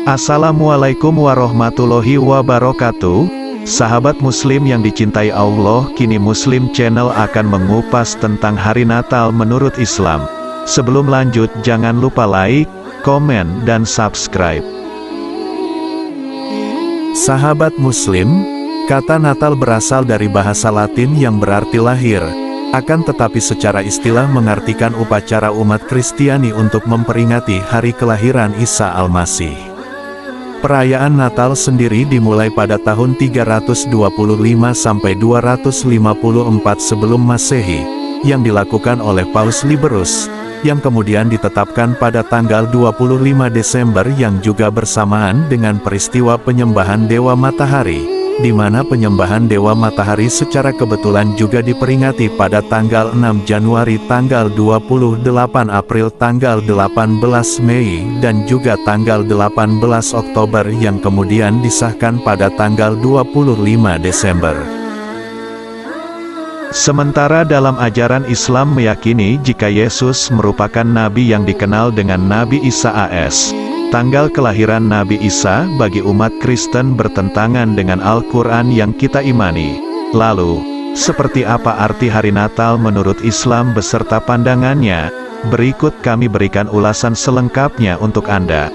Assalamualaikum warahmatullahi wabarakatuh. Sahabat muslim yang dicintai Allah, kini Muslim Channel akan mengupas tentang hari Natal menurut Islam. Sebelum lanjut, jangan lupa like, komen, dan subscribe. Sahabat muslim, kata Natal berasal dari bahasa Latin yang berarti lahir. Akan tetapi secara istilah mengartikan upacara umat Kristiani untuk memperingati hari kelahiran Isa Al-Masih. Perayaan Natal sendiri dimulai pada tahun 325 sampai 254 sebelum Masehi, yang dilakukan oleh Paus Liberus, yang kemudian ditetapkan pada tanggal 25 Desember yang juga bersamaan dengan peristiwa penyembahan Dewa Matahari, di mana penyembahan Dewa Matahari secara kebetulan juga diperingati pada tanggal 6 Januari, tanggal 28 April, tanggal 18 Mei, dan juga tanggal 18 Oktober yang kemudian disahkan pada tanggal 25 Desember. Sementara dalam ajaran Islam meyakini jika Yesus merupakan nabi yang dikenal dengan Nabi Isa AS. Tanggal kelahiran Nabi Isa bagi umat Kristen bertentangan dengan Al-Quran yang kita imani. Lalu, seperti apa arti hari Natal menurut Islam beserta pandangannya? Berikut kami berikan ulasan selengkapnya untuk Anda.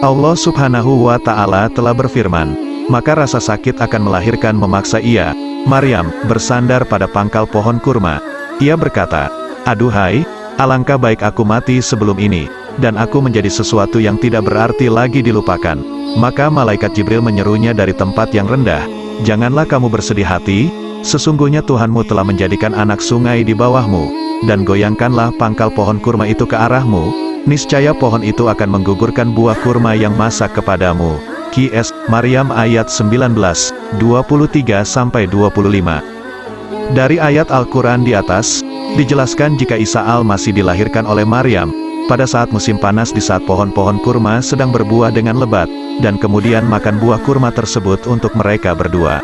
Allah Subhanahu wa Ta'ala telah berfirman, "Maka rasa sakit akan melahirkan memaksa ia, Maryam, bersandar pada pangkal pohon kurma. Ia berkata, 'Aduhai, alangkah baik aku mati sebelum ini, dan aku menjadi sesuatu yang tidak berarti lagi dilupakan.' Maka malaikat Jibril menyerunya dari tempat yang rendah, 'Janganlah kamu bersedih hati, sesungguhnya Tuhanmu telah menjadikan anak sungai di bawahmu, dan goyangkanlah pangkal pohon kurma itu ke arahmu, niscaya pohon itu akan menggugurkan buah kurma yang masak kepadamu.'" Qs. Maryam ayat 19, 23-25. Dari ayat Al-Quran di atas, dijelaskan jika Isa Al-Masih dilahirkan oleh Maryam pada saat musim panas di saat pohon-pohon kurma sedang berbuah dengan lebat, dan kemudian makan buah kurma tersebut untuk mereka berdua.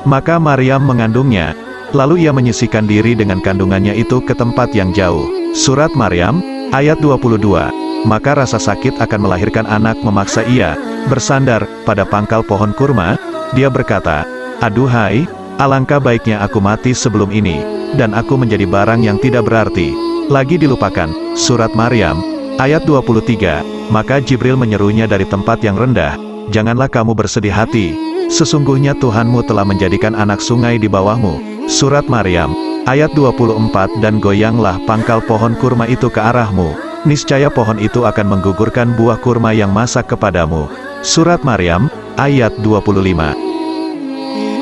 Maka Maryam mengandungnya, lalu ia menyisihkan diri dengan kandungannya itu ke tempat yang jauh. Surat Maryam, ayat 22. Maka rasa sakit akan melahirkan anak memaksa ia, bersandar pada pangkal pohon kurma. Dia berkata, "Aduhai, alangkah baiknya aku mati sebelum ini, dan aku menjadi barang yang tidak berarti lagi dilupakan." Surat Maryam, ayat 23. Maka Jibril menyerunya dari tempat yang rendah, "Janganlah kamu bersedih hati, sesungguhnya Tuhanmu telah menjadikan anak sungai di bawahmu." Surat Maryam, ayat 24. "Dan goyanglah pangkal pohon kurma itu ke arahmu, niscaya pohon itu akan menggugurkan buah kurma yang masak kepadamu." Surat Maryam, ayat 25.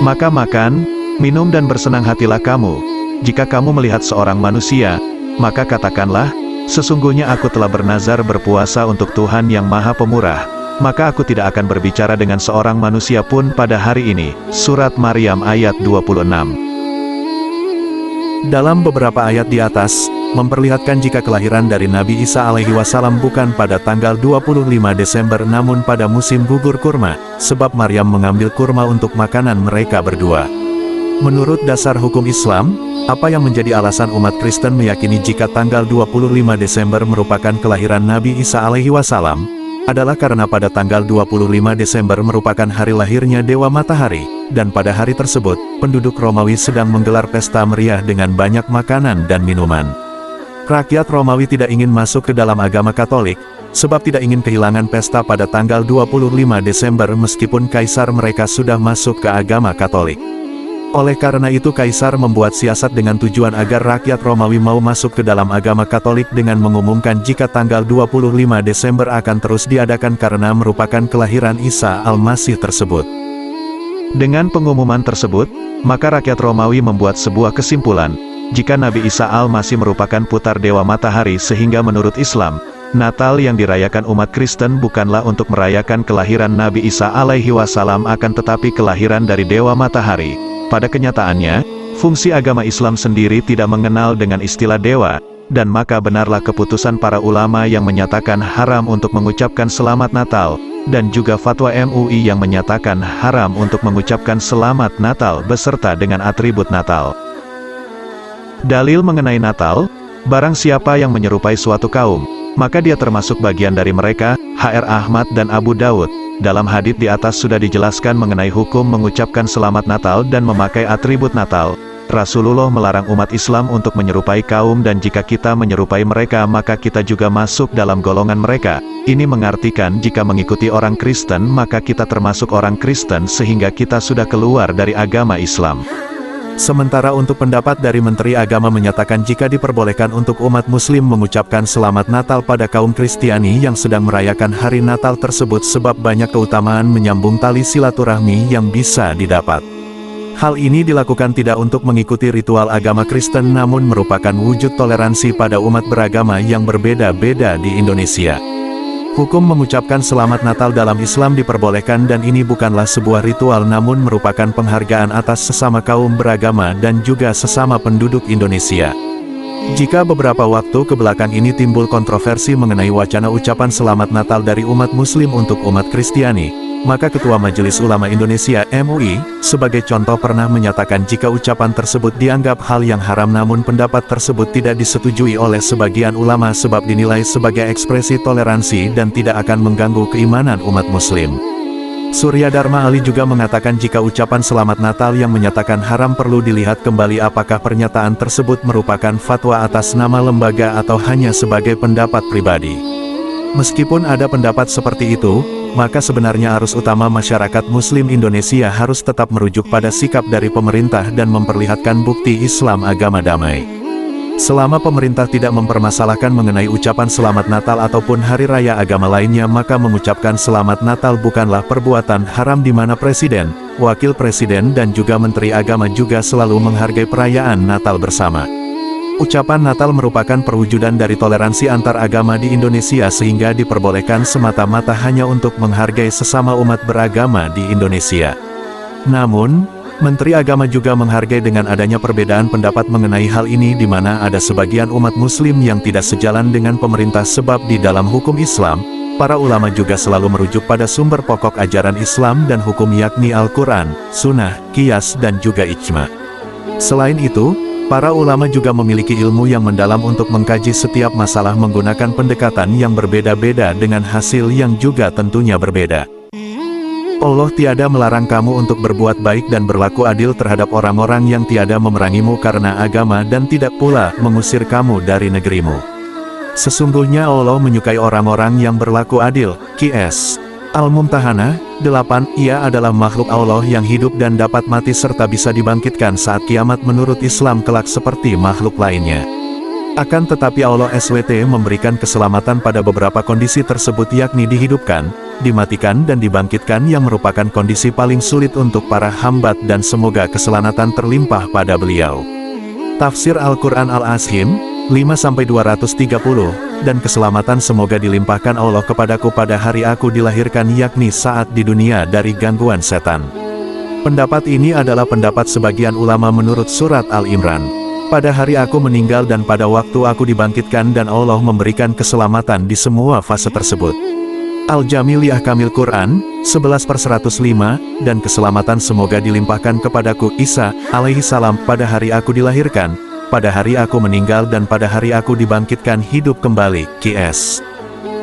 "Maka makan, minum dan bersenang hatilah kamu, jika kamu melihat seorang manusia, maka katakanlah, sesungguhnya aku telah bernazar berpuasa untuk Tuhan yang Maha Pemurah, maka aku tidak akan berbicara dengan seorang manusia pun pada hari ini." Surat Maryam ayat 26. Dalam beberapa ayat di atas, memperlihatkan jika kelahiran dari Nabi Isa alaihi wasallam bukan pada tanggal 25 Desember namun pada musim gugur kurma, sebab Maryam mengambil kurma untuk makanan mereka berdua. Menurut dasar hukum Islam, apa yang menjadi alasan umat Kristen meyakini jika tanggal 25 Desember merupakan kelahiran Nabi Isa alaihi wasallam, adalah karena pada tanggal 25 Desember merupakan hari lahirnya Dewa Matahari, dan pada hari tersebut, penduduk Romawi sedang menggelar pesta meriah dengan banyak makanan dan minuman. Rakyat Romawi tidak ingin masuk ke dalam agama Katolik, sebab tidak ingin kehilangan pesta pada tanggal 25 Desember meskipun kaisar mereka sudah masuk ke agama Katolik. Oleh karena itu kaisar membuat siasat dengan tujuan agar rakyat Romawi mau masuk ke dalam agama Katolik dengan mengumumkan jika tanggal 25 Desember akan terus diadakan karena merupakan kelahiran Isa Al-Masih tersebut. Dengan pengumuman tersebut, maka rakyat Romawi membuat sebuah kesimpulan, jika Nabi Isa Al-Masih merupakan putar Dewa Matahari sehingga menurut Islam, Natal yang dirayakan umat Kristen bukanlah untuk merayakan kelahiran Nabi Isa alaihi wasallam akan tetapi kelahiran dari Dewa Matahari. Pada kenyataannya, fungsi agama Islam sendiri tidak mengenal dengan istilah dewa, dan maka benarlah keputusan para ulama yang menyatakan haram untuk mengucapkan Selamat Natal, dan juga fatwa MUI yang menyatakan haram untuk mengucapkan Selamat Natal beserta dengan atribut Natal. Dalil mengenai Natal, barang siapa yang menyerupai suatu kaum, Maka dia termasuk bagian dari mereka. Hr. Ahmad dan Abu Daud. Dalam hadits di atas sudah dijelaskan mengenai hukum mengucapkan selamat Natal dan memakai atribut Natal. Rasulullah melarang umat Islam untuk menyerupai kaum, dan jika kita menyerupai mereka maka kita juga masuk dalam golongan mereka. Ini mengartikan jika mengikuti orang Kristen maka kita termasuk orang Kristen sehingga kita sudah keluar dari agama Islam. Sementara untuk pendapat dari Menteri Agama menyatakan jika diperbolehkan untuk umat Muslim mengucapkan selamat Natal pada kaum Kristiani yang sedang merayakan hari Natal tersebut sebab banyak keutamaan menyambung tali silaturahmi yang bisa didapat. Hal ini dilakukan tidak untuk mengikuti ritual agama Kristen namun merupakan wujud toleransi pada umat beragama yang berbeda-beda di Indonesia. Hukum mengucapkan selamat Natal dalam Islam diperbolehkan dan ini bukanlah sebuah ritual namun merupakan penghargaan atas sesama kaum beragama dan juga sesama penduduk Indonesia. Jika beberapa waktu kebelakang ini timbul kontroversi mengenai wacana ucapan selamat Natal dari umat Muslim untuk umat Kristiani, maka Ketua Majelis Ulama Indonesia (MUI) sebagai contoh pernah menyatakan jika ucapan tersebut dianggap hal yang haram namun pendapat tersebut tidak disetujui oleh sebagian ulama sebab dinilai sebagai ekspresi toleransi dan tidak akan mengganggu keimanan umat Muslim. Surya Dharma Ali juga mengatakan jika ucapan selamat Natal yang menyatakan haram perlu dilihat kembali apakah pernyataan tersebut merupakan fatwa atas nama lembaga atau hanya sebagai pendapat pribadi. Meskipun ada pendapat seperti itu, maka sebenarnya arus utama masyarakat Muslim Indonesia harus tetap merujuk pada sikap dari pemerintah dan memperlihatkan bukti Islam agama damai. Selama pemerintah tidak mempermasalahkan mengenai ucapan selamat Natal ataupun hari raya agama lainnya maka mengucapkan selamat Natal bukanlah perbuatan haram di mana Presiden, Wakil Presiden dan juga Menteri Agama juga selalu menghargai perayaan Natal bersama. Ucapan Natal merupakan perwujudan dari toleransi antar agama di Indonesia sehingga diperbolehkan semata-mata hanya untuk menghargai sesama umat beragama di Indonesia. Namun, Menteri Agama juga menghargai dengan adanya perbedaan pendapat mengenai hal ini di mana ada sebagian umat Muslim yang tidak sejalan dengan pemerintah sebab di dalam hukum Islam, para ulama juga selalu merujuk pada sumber pokok ajaran Islam dan hukum yakni Al-Quran, Sunnah, Qiyas dan juga Ijma. Selain itu, para ulama juga memiliki ilmu yang mendalam untuk mengkaji setiap masalah menggunakan pendekatan yang berbeda-beda dengan hasil yang juga tentunya berbeda. Allah tiada melarang kamu untuk berbuat baik dan berlaku adil terhadap orang-orang yang tiada memerangimu karena agama dan tidak pula mengusir kamu dari negerimu. Sesungguhnya Allah menyukai orang-orang yang berlaku adil. Qs. Al-Mumtahanah 8. Ia adalah makhluk Allah yang hidup dan dapat mati serta bisa dibangkitkan saat kiamat menurut Islam kelak seperti makhluk lainnya. Akan tetapi Allah SWT memberikan keselamatan pada beberapa kondisi tersebut yakni dihidupkan, dimatikan dan dibangkitkan yang merupakan kondisi paling sulit untuk para hamba dan semoga keselamatan terlimpah pada beliau. Tafsir Al-Quran Al-Azim 5-230 dan keselamatan semoga dilimpahkan Allah kepadaku pada hari aku dilahirkan yakni saat di dunia dari gangguan setan. Pendapat ini adalah pendapat sebagian ulama menurut surat Al-Imran. Pada hari aku meninggal dan pada waktu aku dibangkitkan dan Allah memberikan keselamatan di semua fase tersebut. Al-Jamiliyah Kamil Quran 11/105 dan keselamatan semoga dilimpahkan kepadaku Isa alaihi salam pada hari aku dilahirkan, pada hari aku meninggal dan pada hari aku dibangkitkan hidup kembali. Qs.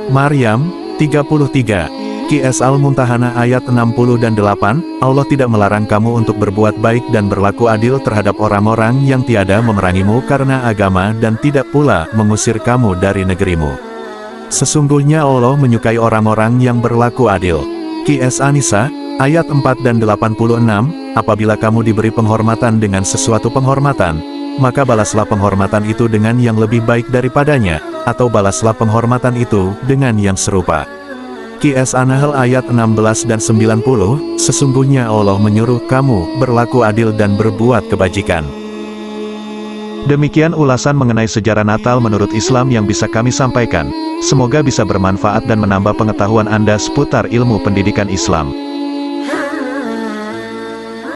Maryam 33. Qs Al-Mumtahanah ayat 60 dan 8, Allah tidak melarang kamu untuk berbuat baik dan berlaku adil terhadap orang-orang yang tiada memerangimu karena agama dan tidak pula mengusir kamu dari negerimu. Sesungguhnya Allah menyukai orang-orang yang berlaku adil. Qs An-Nisa ayat 4 dan 86, apabila kamu diberi penghormatan dengan sesuatu penghormatan, maka balaslah penghormatan itu dengan yang lebih baik daripadanya, atau balaslah penghormatan itu dengan yang serupa. Qs An-Nahl ayat 16 dan 90, sesungguhnya Allah menyuruh kamu berlaku adil dan berbuat kebajikan. Demikian ulasan mengenai sejarah Natal menurut Islam yang bisa kami sampaikan. Semoga bisa bermanfaat dan menambah pengetahuan Anda seputar ilmu pendidikan Islam.